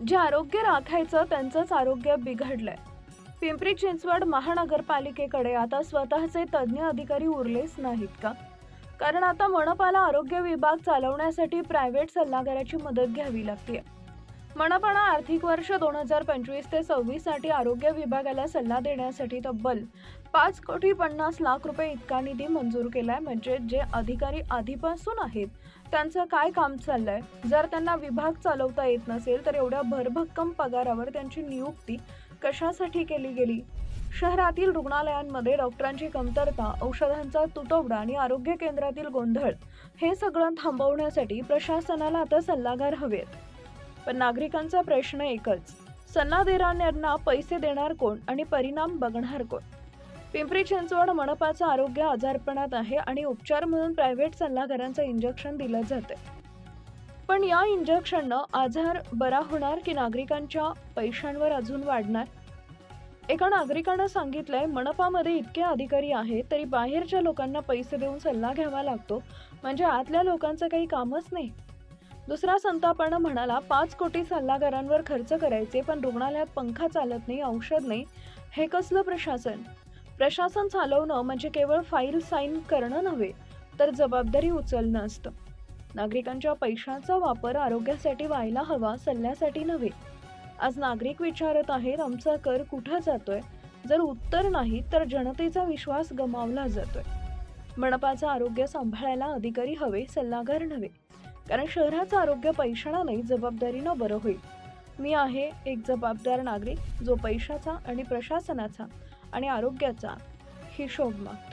जे आरोग्य राखायचं त्यांचंच आरोग्य बिघडलंय. पिंपरी चिंचवड महानगरपालिकेकडे आता स्वतःचे तज्ज्ञ अधिकारी उरलेच नाहीत का? कारण आता मनपाला आरोग्य विभाग चालवण्यासाठी प्रायव्हेट सल्लागाराची मदत घ्यावी लागते. मनपानं आर्थिक वर्ष 2025 ते 26 साठी आरोग्य विभागाला सल्ला देण्यासाठी तब्बल 5,50,00,000 इतका निधी मंजूर केलाय. म्हणजे जे अधिकारी आधीपासून आहेत त्यांचं काय काम चाललंय? जर त्यांना विभाग चालवता येत नसेल तर एवढ्या भरभक्कम पगारावर त्यांची नियुक्ती कशासाठी केली गेली? शहरातील रुग्णालयांमध्ये डॉक्टरांची कमतरता, औषधांचा तुटवडा आणि आरोग्य केंद्रातील गोंधळ हे सगळं थांबवण्यासाठी प्रशासनाला आता सल्लागार हवेत. पण नागरिकांचा प्रश्न एकच, सल्ला देणाऱ्यांना पैसे देणार कोण आणि परिणाम बघणार कोण? पिंपरी चिंचवड मनपाचं आरोग्य आजारपणात आहे आणि उपचार म्हणून प्रायव्हेट सल्लागारांचं इंजेक्शन दिलं जातंय. पण या इंजेक्शननं आजार बरा होणार की नागरिकांच्या पैशांवर अजून वाढणार? एका नागरिकानं सांगितलंय, मनपामध्ये इतके अधिकारी आहेत तरी बाहेरच्या लोकांना पैसे देऊन सल्ला घ्यावा लागतो, म्हणजे आतल्या लोकांचं काही कामच नाही. दुसरा संतापानं म्हणाला, 5 कोटी सल्लागारांवर खर्च करायचे पण रुग्णालयात पंखा चालत नाही, औषध नाही. हे कसलं प्रशासन? प्रशासन चालवणं म्हणजे केवळ फाईल साईन करणं नव्हे तर जबाबदारी उचलणं असतं. नागरिकांच्या पैशांचा वापर आरोग्यासाठी व्हायला हवा, सल्ल्यासाठी नव्हे. आज नागरिक विचारत आहेत, आमचा कर कुठं जातोय? जर उत्तर नाही तर जनतेचा विश्वास गमावला जातोय. मनपाचं आरोग्य सांभाळायला अधिकारी हवे, सल्लागार नव्हे. कारण शहराचं आरोग्य पैशानं नाही, जबाबदारीनं बरं होईल. मी आहे एक जबाबदार नागरिक जो पैशाचा आणि प्रशासनाचा आणि आरोग्याचा हिशोब मागतो.